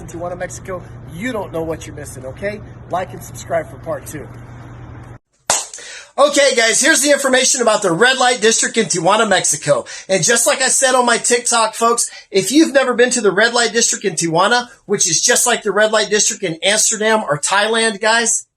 Tijuana, Mexico, you don't know what you're missing, okay? Like and subscribe for part 2. Okay, guys, here's the information about the red light district in Tijuana, Mexico. And just like I said on my TikTok, folks, if you've never been to the red light district in Tijuana, which is just like the red light district in Amsterdam or Thailand, guys,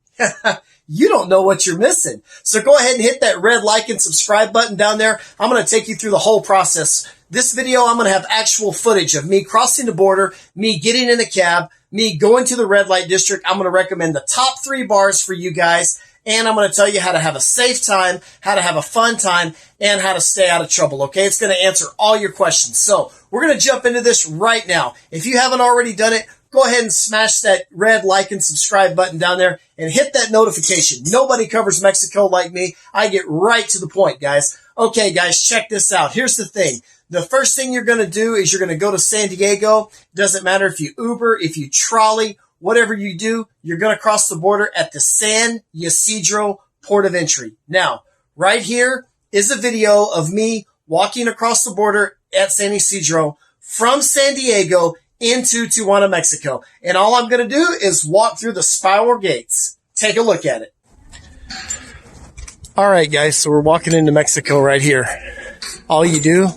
you don't know what you're missing. So go ahead and hit that red like and subscribe button down there. I'm going to take you through the whole process. This video, I'm going to have actual footage of me crossing the border, me getting in a cab, me going to the red light district. I'm going to recommend the top 3 bars for you guys. And I'm going to tell you how to have a safe time, how to have a fun time, and how to stay out of trouble, okay? It's going to answer all your questions. So we're going to jump into this right now. If you haven't already done it, go ahead and smash that red like and subscribe button down there and hit that notification. Nobody covers Mexico like me. I get right to the point, guys. Okay, guys, check this out. Here's the thing. The first thing you're going to do is you're going to go to San Diego. Doesn't matter if you Uber, if you trolley, whatever you do, you're going to cross the border at the San Ysidro port of entry. Now, right here is a video of me walking across the border at San Ysidro from San Diego into Tijuana, Mexico. And all I'm going to do is walk through the spiral gates. Take a look at it. All right, guys, so we're walking into Mexico right here. All you do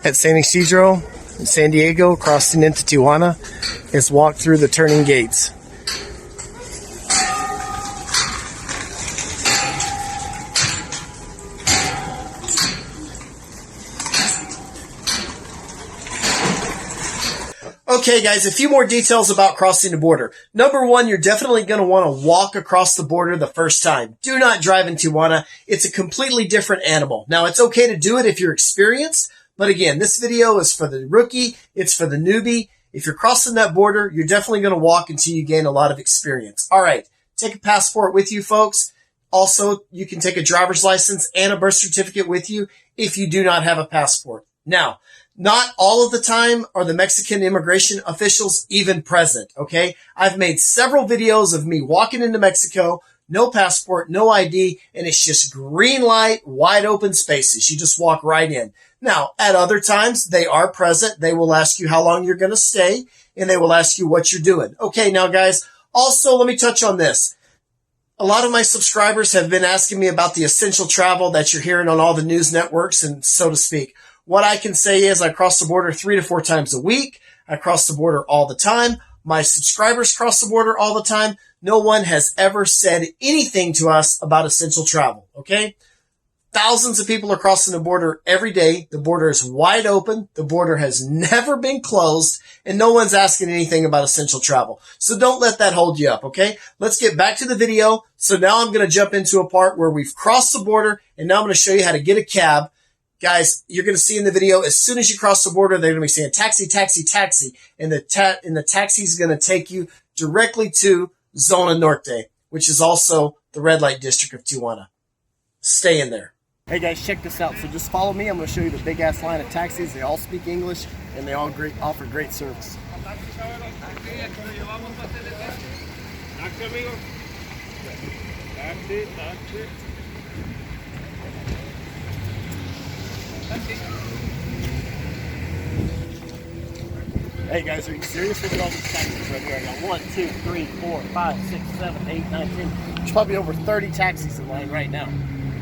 at San Ysidro in San Diego, crossing into Tijuana, is walk through the turning gates. Okay, guys, a few more details about crossing the border. Number 1, you're definitely going to want to walk across the border the first time. Do not drive in Tijuana. It's a completely different animal. Now, it's okay to do it if you're experienced, but again, this video is for the rookie. It's for the newbie. If you're crossing that border, you're definitely going to walk until you gain a lot of experience. All right, take a passport with you, folks. Also, you can take a driver's license and a birth certificate with you if you do not have a passport. Now, not all of the time are the Mexican immigration officials even present, okay? I've made several videos of me walking into Mexico, no passport, no ID, and it's just green light, wide open spaces. You just walk right in. Now, at other times, they are present. They will ask you how long you're going to stay, and they will ask you what you're doing. Okay, now, guys, also, let me touch on this. A lot of my subscribers have been asking me about the essential travel that you're hearing on all the news networks, and so to speak. What I can say is I cross the border 3 to 4 times a week. I cross the border all the time. My subscribers cross the border all the time. No one has ever said anything to us about essential travel, okay? Thousands of people are crossing the border every day. The border is wide open. The border has never been closed, and no one's asking anything about essential travel. So don't let that hold you up, okay? Let's get back to the video. So now I'm going to jump into a part where we've crossed the border, and now I'm going to show you how to get a cab. Guys, you're going to see in the video, as soon as you cross the border, they're going to be saying taxi, taxi, taxi, and the taxi is going to take you directly to Zona Norte, which is also the red light district of Tijuana. Stay in there. Hey guys, check this out. So just follow me. I'm going to show you the big ass line of taxis. They all speak English and they all offer great service. Hey guys, are you serious? Look at all these taxis right here. I got 1, 2, 3, 4, 5, 6, 7, 8, 9, 10. There's probably over 30 taxis in line right now.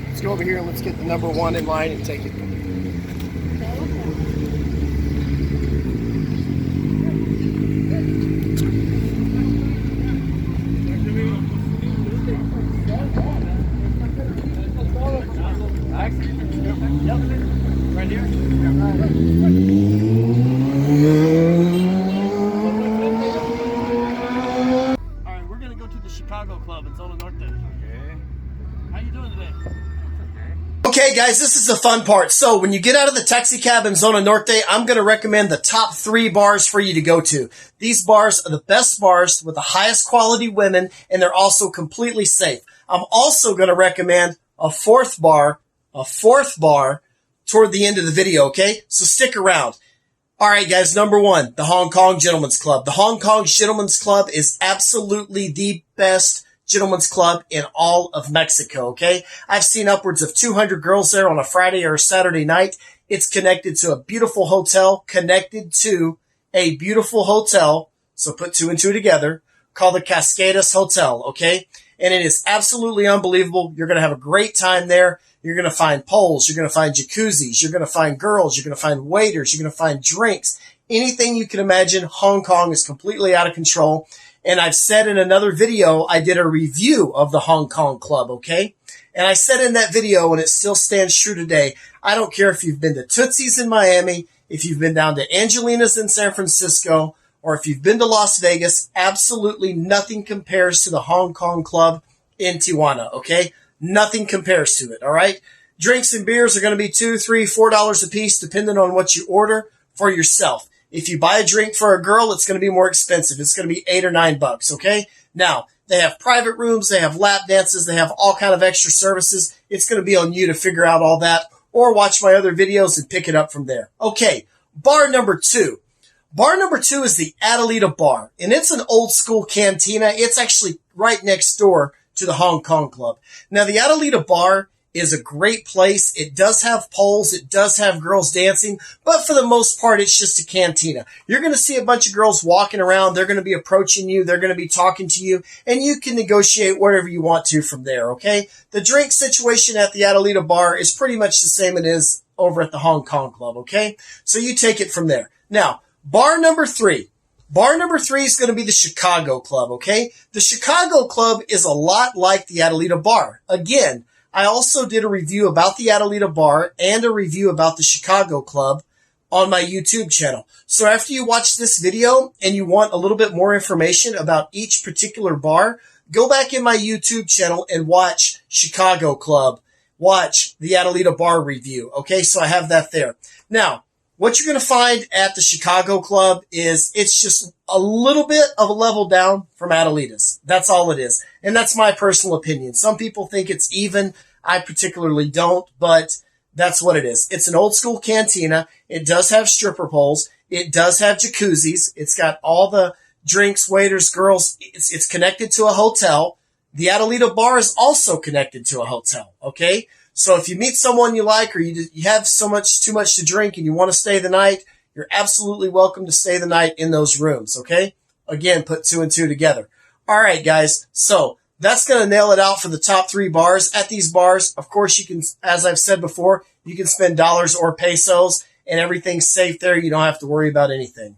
Let's go over here and let's get the number 1 in line and take it. Yep. Right here. All right, we're gonna go to the Chicago Club in Zona Norte. Okay. How you doing today? Okay, guys, this is the fun part. So when you get out of the taxi cab in Zona Norte, I'm going to recommend the top 3 bars for you to go to. These bars are the best bars with the highest quality women, and they're also completely safe. I'm also going to recommend a fourth bar toward the end of the video, okay? So stick around. All right, guys, number 1, the Hong Kong Gentlemen's Club. The Hong Kong Gentlemen's Club is absolutely the best gentlemen's club in all of Mexico, okay? I've seen upwards of 200 girls there on a Friday or a Saturday night. It's connected to a beautiful hotel, So put two and two together, called the Cascadas Hotel, okay? And it is absolutely unbelievable. You're going to have a great time there. You're going to find poles. You're going to find jacuzzis. You're going to find girls. You're going to find waiters. You're going to find drinks. Anything you can imagine. Hong Kong is completely out of control. And I've said in another video, I did a review of the Hong Kong Club, okay? And I said in that video, and it still stands true today, I don't care if you've been to Tootsie's in Miami, if you've been down to Angelina's in San Francisco, or if you've been to Las Vegas, absolutely nothing compares to the Hong Kong Club in Tijuana, okay? Nothing compares to it, all right? Drinks and beers are going to be $2, $3, $4 a piece, depending on what you order for yourself. If you buy a drink for a girl, it's going to be more expensive. It's going to be $8 or $9, okay? Now, they have private rooms, they have lap dances, they have all kind of extra services. It's going to be on you to figure out all that, or watch my other videos and pick it up from there. Okay, bar number 2. Bar number 2 is the Atalita Bar, and it's an old school cantina. It's actually right next door to the Hong Kong Club. Now, the Atalita Bar is a great place. It does have poles. It does have girls dancing, but for the most part, it's just a cantina. You're going to see a bunch of girls walking around. They're going to be approaching you. They're going to be talking to you, and you can negotiate whatever you want to from there, okay? The drink situation at the Atalita Bar is pretty much the same it is over at the Hong Kong Club, okay? So you take it from there. Now, bar number 3. Bar number 3 is going to be the Chicago Club, okay? The Chicago Club is a lot like the Atalita Bar. Again, I also did a review about the Atalita Bar and a review about the Chicago Club on my YouTube channel. So after you watch this video and you want a little bit more information about each particular bar, go back in my YouTube channel and watch Chicago Club. Watch the Atalita Bar review, okay? So I have that there. Now, what you're going to find at the Chicago Club is it's just a little bit of a level down from Atalita's. That's all it is. And that's my personal opinion. Some people think it's even. I particularly don't, but that's what it is. It's an old school cantina. It does have stripper poles. It does have jacuzzis. It's got all the drinks, waiters, girls. It's connected to a hotel. The Atalita Bar is also connected to a hotel, okay? So if you meet someone you like, or you have too much to drink and you want to stay the night, you're absolutely welcome to stay the night in those rooms, okay? Again, put two and two together. All right, guys. So that's going to nail it out for the top 3 bars. At these bars, of course, you can, as I've said before, you can spend dollars or pesos and everything's safe there. You don't have to worry about anything.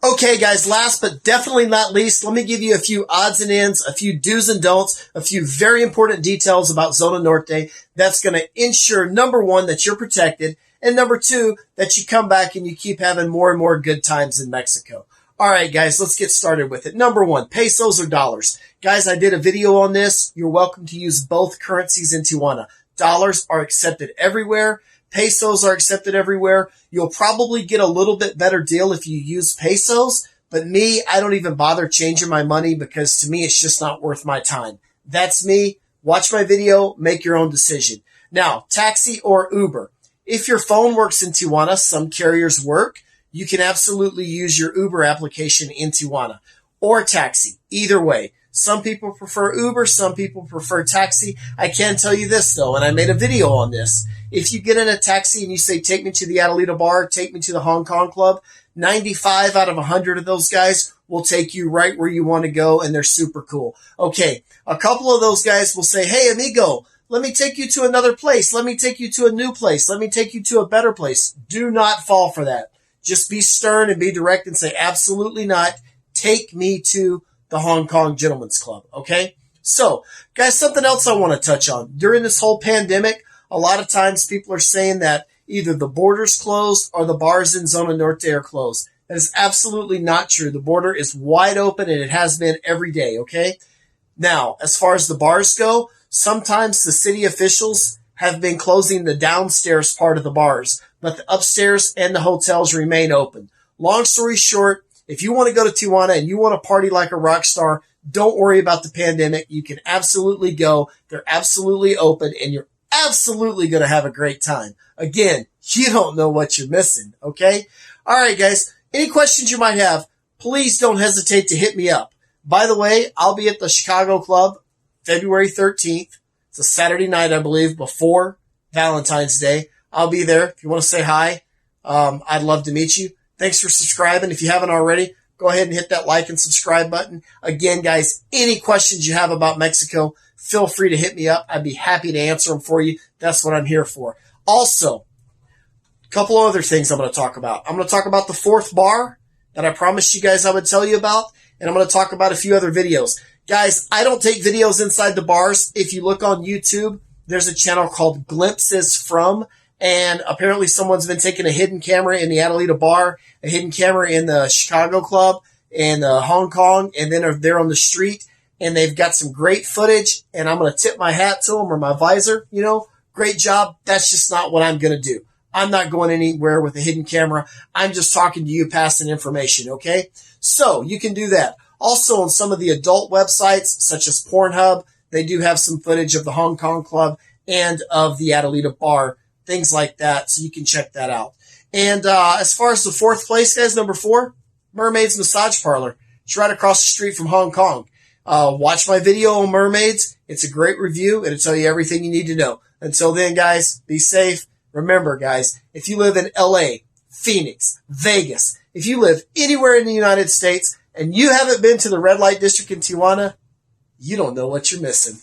Okay, guys, last but definitely not least, let me give you a few odds and ends, a few do's and don'ts, a few very important details about Zona Norte that's going to ensure, number 1, that you're protected, and number 2, that you come back and you keep having more and more good times in Mexico. All right, guys, let's get started with it. Number 1, pesos or dollars. Guys, I did a video on this. You're welcome to use both currencies in Tijuana. Dollars are accepted everywhere. Pesos are accepted everywhere. You'll probably get a little bit better deal if you use pesos, but me, I don't even bother changing my money because to me, it's just not worth my time. That's me. Watch my video, make your own decision. Now, taxi or Uber. If your phone works in Tijuana, some carriers work, you can absolutely use your Uber application in Tijuana or taxi. Either way. Some people prefer Uber. Some people prefer taxi. I can tell you this, though, and I made a video on this. If you get in a taxi and you say, take me to the Atalita Bar, take me to the Hong Kong Club, 95 out of 100 of those guys will take you right where you want to go, and they're super cool. Okay, a couple of those guys will say, hey, amigo, let me take you to another place. Let me take you to a new place. Let me take you to a better place. Do not fall for that. Just be stern and be direct and say, absolutely not. Take me to the Hong Kong Gentlemen's Club, okay? So, guys, something else I want to touch on. During this whole pandemic, a lot of times people are saying that either the border's closed or the bars in Zona Norte are closed. That is absolutely not true. The border is wide open and it has been every day, okay? Now, as far as the bars go, sometimes the city officials have been closing the downstairs part of the bars, but the upstairs and the hotels remain open. Long story short, if you want to go to Tijuana and you want to party like a rock star, don't worry about the pandemic. You can absolutely go. They're absolutely open and you're absolutely going to have a great time. Again, you don't know what you're missing, okay? All right, guys. Any questions you might have, please don't hesitate to hit me up. By the way, I'll be at the Chicago Club February 13th. It's a Saturday night, I believe, before Valentine's Day. I'll be there. If you want to say hi, I'd love to meet you. Thanks for subscribing. If you haven't already, go ahead and hit that like and subscribe button. Again, guys, any questions you have about Mexico, feel free to hit me up. I'd be happy to answer them for you. That's what I'm here for. Also, a couple other things I'm going to talk about. I'm going to talk about the 4th bar that I promised you guys I would tell you about, and I'm going to talk about a few other videos. Guys, I don't take videos inside the bars. If you look on YouTube, there's a channel called Glimpses From, and apparently someone's been taking a hidden camera in the Atalita Bar, a hidden camera in the Chicago Club, and Hong Kong, and then they're on the street, and they've got some great footage, and I'm going to tip my hat to them, or my visor, great job. That's just not what I'm going to do. I'm not going anywhere with a hidden camera. I'm just talking to you, passing information, okay? So you can do that. Also, on some of the adult websites, such as Pornhub, they do have some footage of the Hong Kong Club and of the Atalita Bar, things like that, so you can check that out. And as far as the 4th place, guys, number 4, Mermaid's Massage Parlor. It's right across the street from Hong Kong. Watch my video on Mermaids. It's a great review. It'll tell you everything you need to know. Until then, guys, be safe. Remember, guys, if you live in LA, Phoenix, Vegas, if you live anywhere in the United States and you haven't been to the red light district in Tijuana, you don't know what you're missing.